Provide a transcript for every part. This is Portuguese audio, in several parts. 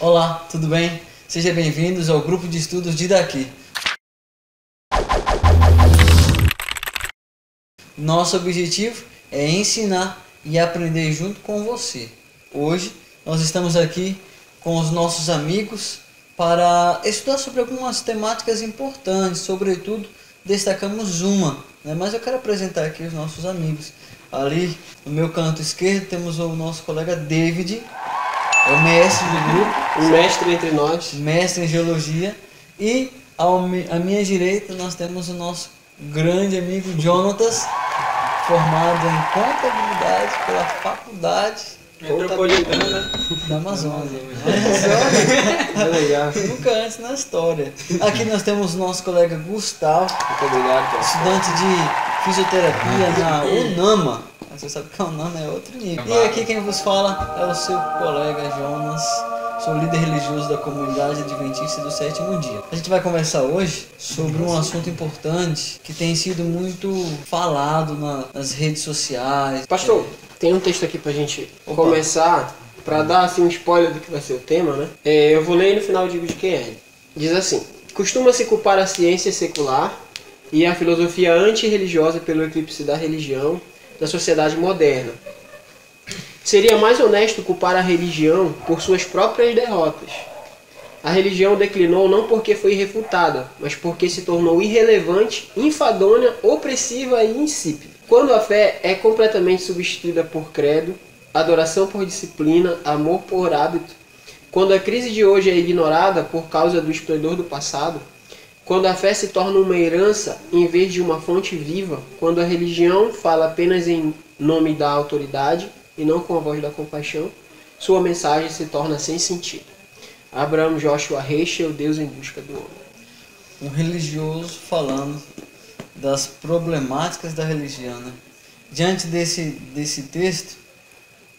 Olá, tudo bem? Sejam bem-vindos ao grupo de estudos de Daqui. Nosso objetivo é ensinar e aprender junto com você. Hoje nós estamos aqui com os nossos amigos para estudar sobre algumas temáticas importantes, sobretudo destacamos uma, né? Mas eu quero apresentar aqui os nossos amigos. Ali no meu canto esquerdo temos o nosso colega David, é o mestre do grupo, o mestre entre nós, mestre em geologia, e à minha direita nós temos o nosso grande amigo Jonatas, formado em contabilidade pela faculdade metropolitana da Amazônia. Legal. Nunca antes na história. Aqui nós temos o nosso colega Gustavo, muito obrigado, estudante de fisioterapia na UNAMA. Você sabe que a UNAMA é outro nível. E aqui quem vos fala é o seu colega Jonas. Sou líder religioso da comunidade adventista do sétimo dia. A gente vai conversar hoje sobre um assunto importante que tem sido muito falado nas redes sociais. Pastor, tem um texto aqui pra gente começar, pra dar assim um spoiler do que vai ser o tema, né? Eu vou ler no final de quem é. Diz assim: costuma-se culpar a ciência secular e a filosofia antirreligiosa pelo eclipse da religião na sociedade moderna. Seria mais honesto culpar a religião por suas próprias derrotas. A religião declinou não porque foi refutada, mas porque se tornou irrelevante, enfadonha, opressiva e insípida. Quando a fé é completamente substituída por credo, adoração por disciplina, amor por hábito, quando a crise de hoje é ignorada por causa do esplendor do passado, quando a fé se torna uma herança em vez de uma fonte viva, quando a religião fala apenas em nome da autoridade e não com a voz da compaixão, sua mensagem se torna sem sentido. Abraham Joshua Heschel, Deus em busca do homem. Um religioso falando das problemáticas da religião, né? Diante desse texto,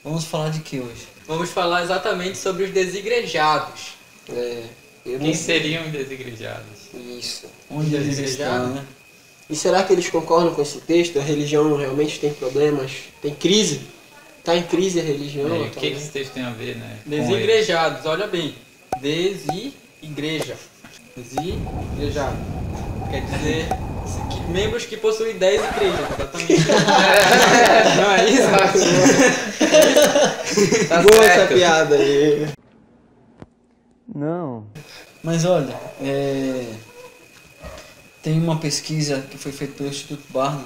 vamos falar de que hoje? Vamos falar exatamente sobre os desigrejados. Quem seriam os desigrejados? Isso. Onde eles estão, né? E será que eles concordam com esse texto? A religião realmente tem problemas? Tem crise? Está em crise a religião? O que esse texto tem a ver, né? Desigrejados, olha bem. Desigreja. Desigrejado. Quer dizer, membros que possuem 10 igrejas, exatamente. Não é isso? Tá boa essa piada aí. Não. Mas olha, tem uma pesquisa que foi feita pelo Instituto Barna,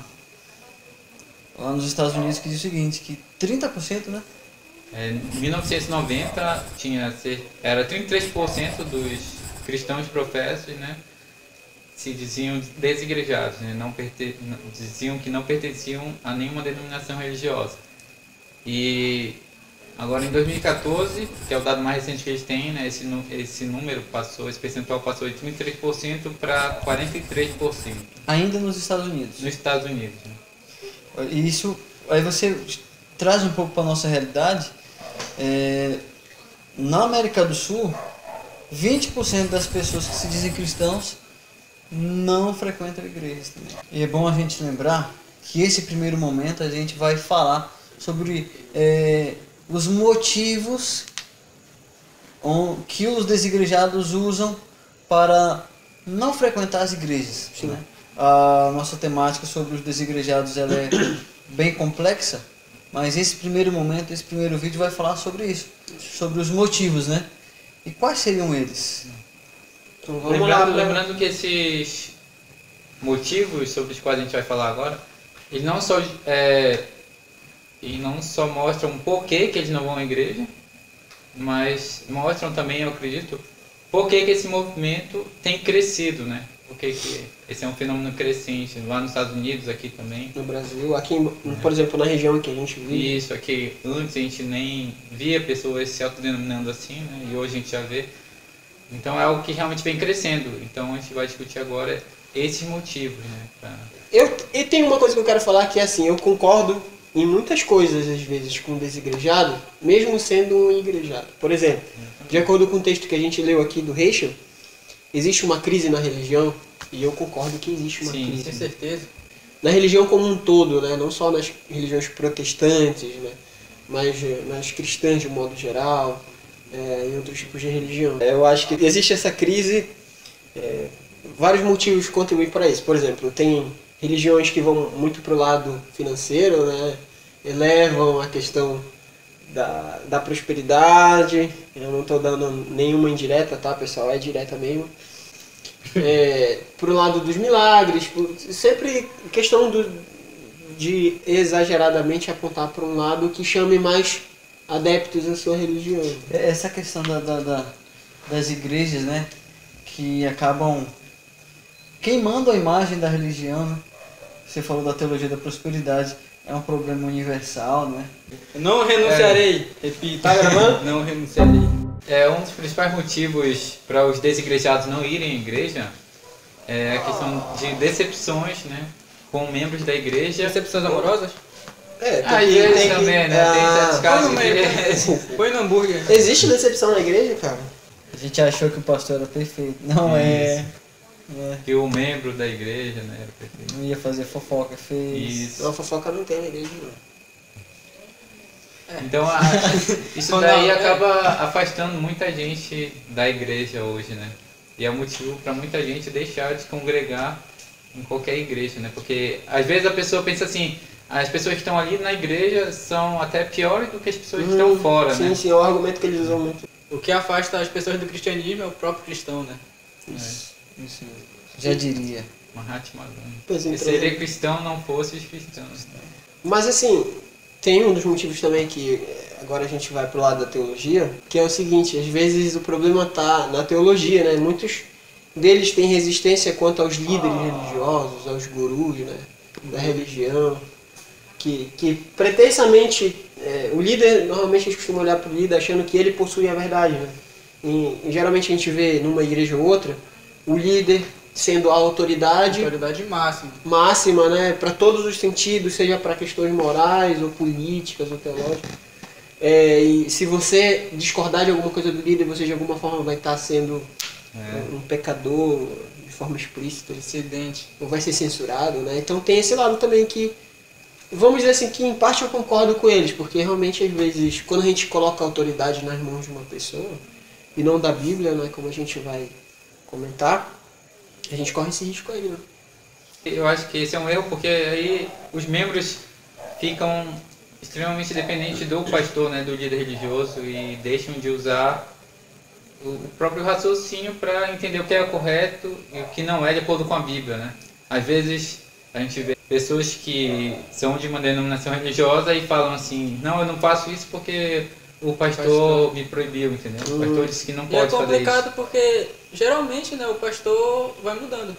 lá nos Estados Unidos, que diz o seguinte, que 30%, né? Em 1990 era 33% dos cristãos professos, né, se diziam desigrejados, né, diziam que não pertenciam a nenhuma denominação religiosa. E agora em 2014, que é o dado mais recente que eles têm, né, esse percentual passou de 33% para 43%. Ainda nos Estados Unidos? Nos Estados Unidos, né? E isso, aí você traz um pouco para a nossa realidade. Na América do Sul, 20% das pessoas que se dizem cristãos não frequentam igrejas também. E é bom a gente lembrar que esse primeiro momento a gente vai falar sobre os motivos que os desigrejados usam para não frequentar as igrejas, né? A nossa temática sobre os desigrejados ela é bem complexa, mas esse primeiro momento, esse primeiro vídeo vai falar sobre isso, sobre os motivos, né? E quais seriam eles? Então, lembrando que esses motivos sobre os quais a gente vai falar agora, eles não só mostram por que eles não vão à igreja, mas mostram também, eu acredito, por que esse movimento tem crescido, né? Porque esse é um fenômeno crescente lá nos Estados Unidos, aqui também. No Brasil, aqui, por exemplo, na região que a gente vive. Isso, aqui antes a gente nem via pessoas se autodenominando assim, né? E hoje a gente já vê. Então é algo que realmente vem crescendo. Então a gente vai discutir agora esses motivos, né? E tem uma coisa que eu quero falar que é assim, eu concordo em muitas coisas às vezes com o desigrejado, mesmo sendo um igrejado. Por exemplo, de acordo com o texto que a gente leu aqui do Heschel, existe uma crise na religião, e eu concordo que existe uma crise. Com certeza. Na religião como um todo, né? Não só nas religiões protestantes, né? Mas nas cristãs de modo geral. em outros tipos de religião. Eu acho que existe essa crise, vários motivos contribuem para isso. Por exemplo, tem religiões que vão muito para o lado financeiro, né? Elevam a questão da prosperidade. Eu não estou dando nenhuma indireta, tá, pessoal? É direta mesmo. Pro lado dos milagres, sempre questão de exageradamente apontar para um lado que chame mais adeptos à sua religião. Essa questão das igrejas, né, que acabam queimando a imagem da religião, né? Você falou da teologia da prosperidade, é um problema universal, né? Não renunciarei, repito. Tá gravando? Não renunciarei. Um dos principais motivos para os desigrejados não irem à igreja é a questão de decepções, né, com membros da igreja. Decepções amorosas? Às vezes também, né? Tem certos casos que... Põe no hambúrguer. Existe decepção na igreja, cara? A gente achou que o pastor era perfeito. Não é. Que o membro da igreja, né, era perfeito. Não ia fazer fofoca, fez. Isso. Não, fofoca não tem na igreja, não. Então, isso daí acaba afastando muita gente da igreja hoje, né? E é motivo para muita gente deixar de congregar em qualquer igreja, né? Porque às vezes a pessoa pensa assim, as pessoas que estão ali na igreja são até piores do que as pessoas que estão fora, né? Sim, é o argumento que eles usam muito. O que afasta as pessoas do cristianismo é o próprio cristão, né? Isso. Já diria. Mahatma Gandhi. Pois é, Eu seria cristão não fosse os cristãos. Mas assim, tem um dos motivos também que agora a gente vai pro lado da teologia, que é o seguinte, às vezes o problema tá na teologia, né? Muitos deles têm resistência quanto aos líderes religiosos, aos gurus, né, da religião, que pretensamente, o líder, normalmente a gente costuma olhar para o líder achando que ele possui a verdade, né? E geralmente a gente vê numa igreja ou outra, o líder sendo a autoridade máxima, né, para todos os sentidos, seja para questões morais ou políticas ou teológicas. E se você discordar de alguma coisa do líder, você de alguma forma vai estar sendo um pecador de forma explícita, dissidente, ou vai ser censurado, né? Então tem esse lado também que, vamos dizer assim, que em parte eu concordo com eles, porque realmente às vezes quando a gente coloca a autoridade nas mãos de uma pessoa e não da Bíblia, né, como a gente vai comentar, a gente corre esse risco aí, né? Eu acho que esse é um erro, porque aí os membros ficam extremamente dependentes do pastor, né, do líder religioso, e deixam de usar o próprio raciocínio para entender o que é correto e o que não é de acordo com a Bíblia, né? Às vezes a gente vê pessoas que são de uma denominação religiosa e falam assim, não, eu não faço isso porque o pastor me proibiu, entendeu? O pastor disse que não pode fazer isso. E é complicado porque geralmente, né, o pastor vai mudando.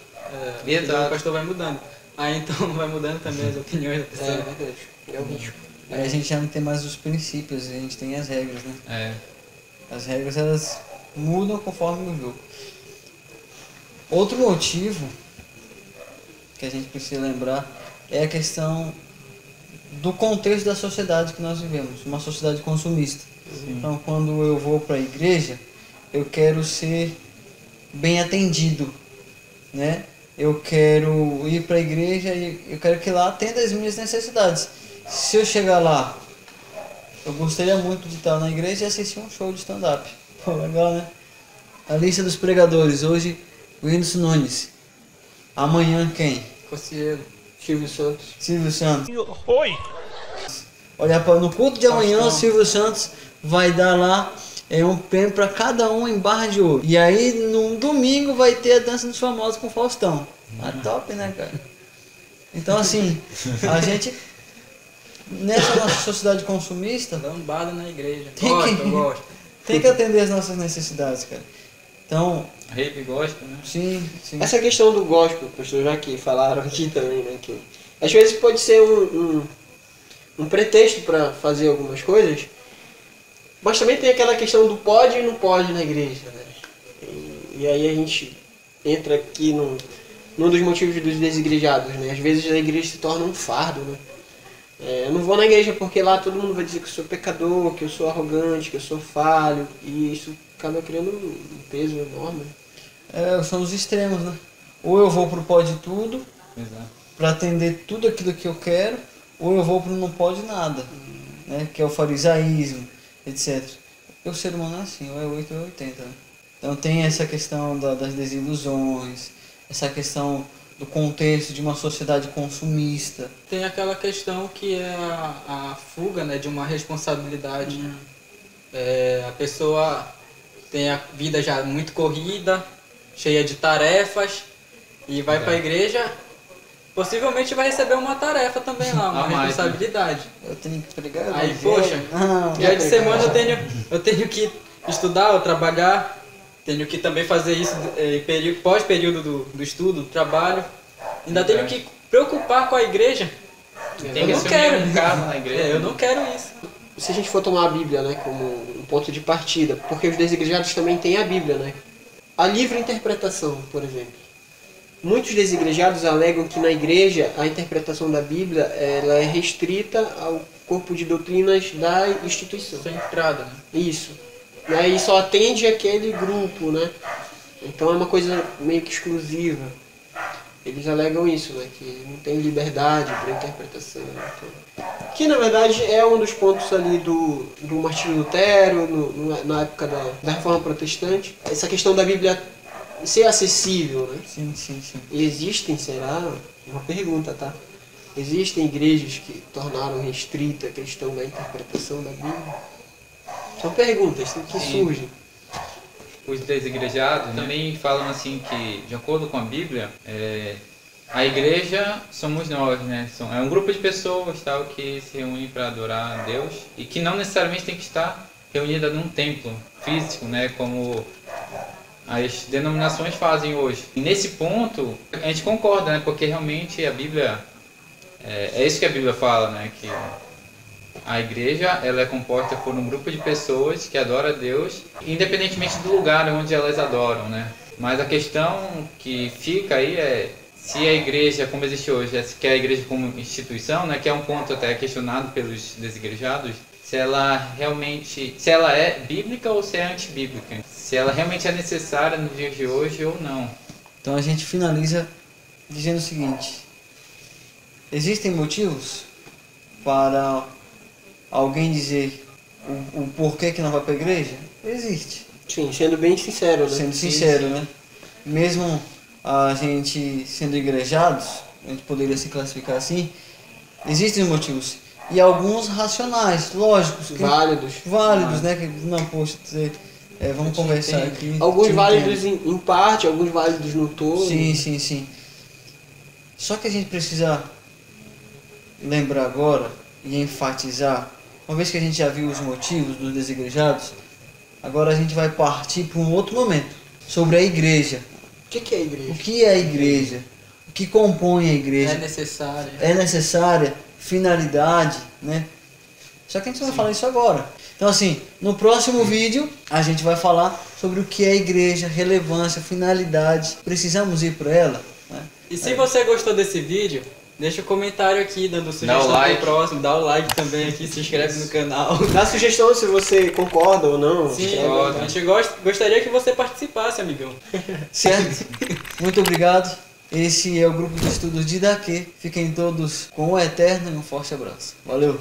Exato. O pastor vai mudando. Aí então vai mudando também as opiniões da pessoa. É verdade. É o risco. Aí a gente já não tem mais os princípios, a gente tem as regras, né? As regras, elas mudam conforme o jogo. Outro motivo que a gente precisa lembrar é a questão do contexto da sociedade que nós vivemos, uma sociedade consumista. Sim. Então, quando eu vou para a igreja, eu quero ser bem atendido, né? Eu quero ir para a igreja e eu quero que lá atenda as minhas necessidades. Se eu chegar lá, eu gostaria muito de estar na igreja e assistir um show de stand-up. Pô, legal, né? A lista dos pregadores. Hoje, Whindersson Nunes. Amanhã, quem? Cossielo. Silvio Santos. Oi! Olha, no culto de amanhã, o Silvio Santos vai dar lá um prêmio para cada um em barra de ouro. E aí, no domingo, vai ter a dança dos famosos com o Faustão. Top, né, cara? Então, assim, a gente... Nessa nossa sociedade consumista... Lambada na igreja. Gosto. Tem que atender as nossas necessidades, cara. Então... Rave gospel, né? Sim. Essa questão do gospel, pastor, já que falaram aqui também, né? Que às vezes pode ser um pretexto para fazer algumas coisas, mas também tem aquela questão do pode e não pode na igreja, né? E aí a gente entra aqui num dos motivos dos desigrejados, né? Às vezes a igreja se torna um fardo, né? Eu não vou na igreja porque lá todo mundo vai dizer que eu sou pecador, que eu sou arrogante, que eu sou falho, e isso acaba criando um peso enorme. São os extremos, né? Ou eu vou pro pode tudo, para atender tudo aquilo que eu quero, ou eu vou pro não pode nada, né? Que é o farisaísmo, etc. O ser humano é assim, ou é 8 ou é 80. Né? Então tem essa questão das desilusões, essa questão do contexto de uma sociedade consumista. Tem aquela questão que é a fuga, né, de uma responsabilidade. A pessoa tem a vida já muito corrida, cheia de tarefas, e vai para a igreja, possivelmente vai receber uma tarefa também lá, uma responsabilidade. Eu tenho que pregar. Aí, poxa, dia de semana eu tenho que estudar ou trabalhar, tenho que também fazer isso pós-período do estudo, do trabalho. Ainda tenho que preocupar com a igreja. Tem que assumir um cargo na igreja. Eu não quero isso. Se a gente for tomar a Bíblia, né, como um ponto de partida, porque os desigrejados também têm a Bíblia, né? A livre interpretação, por exemplo. Muitos desigrejados alegam que na igreja a interpretação da Bíblia ela é restrita ao corpo de doutrinas da instituição. Sem entrada, né? Isso. E aí só atende aquele grupo, né? Então é uma coisa meio que exclusiva. Eles alegam isso, né? Que não tem liberdade para interpretação. Então, que na verdade é um dos pontos ali do Martinho Lutero, na época da Reforma Protestante. Essa questão da Bíblia ser acessível, né? Sim, sim, sim. E existem, será? Uma pergunta, tá? Existem igrejas que tornaram restrita a questão da interpretação da Bíblia? São perguntas que surgem. Os desigrejados também falam assim que, de acordo com a Bíblia, a igreja somos nós, né? É um grupo de pessoas tal, que se reúnem para adorar a Deus e que não necessariamente tem que estar reunida num templo físico, né? Como as denominações fazem hoje. E nesse ponto, a gente concorda, né? Porque realmente a Bíblia, é isso que a Bíblia fala, né? Que a igreja ela é composta por um grupo de pessoas que adoram a Deus, independentemente do lugar onde elas adoram, né? Mas a questão que fica aí é se a igreja, como existe hoje, se quer a igreja como instituição, né? Que é um ponto até questionado pelos desigrejados, se ela é bíblica ou se é antibíblica, se ela realmente é necessária nos dias de hoje ou não. Então a gente finaliza dizendo o seguinte: existem motivos para alguém dizer o porquê que não vai para a igreja? Existe. Sim, sendo bem sincero, né? Sendo sincero, né? Mesmo a gente sendo igrejados, a gente poderia se classificar assim, existem motivos. E alguns racionais, lógicos. Válidos, né? Que, não, poxa, vamos conversar aqui. Alguns válidos em parte, alguns válidos no todo. Sim, sim, sim. Só que a gente precisa lembrar agora e enfatizar, uma vez que a gente já viu os motivos dos desigrejados, agora a gente vai partir para um outro momento, sobre a igreja. O que é a igreja? O que é a igreja? O que compõe a igreja? É necessária? Finalidade, né? Só que a gente não vai falar isso agora. Então assim, no próximo vídeo a gente vai falar sobre o que é a igreja, relevância, finalidade. Precisamos ir para ela, né? E se você gostou desse vídeo, deixa um comentário aqui dando sugestão pro próximo, dá o like também aqui, se inscreve no canal. Dá sugestão se você concorda ou não. Sim, a gente gostaria que você participasse, amigão. Certo? Muito obrigado. Esse é o grupo de estudos de Daqui. Fiquem todos com o Eterno e um forte abraço. Valeu!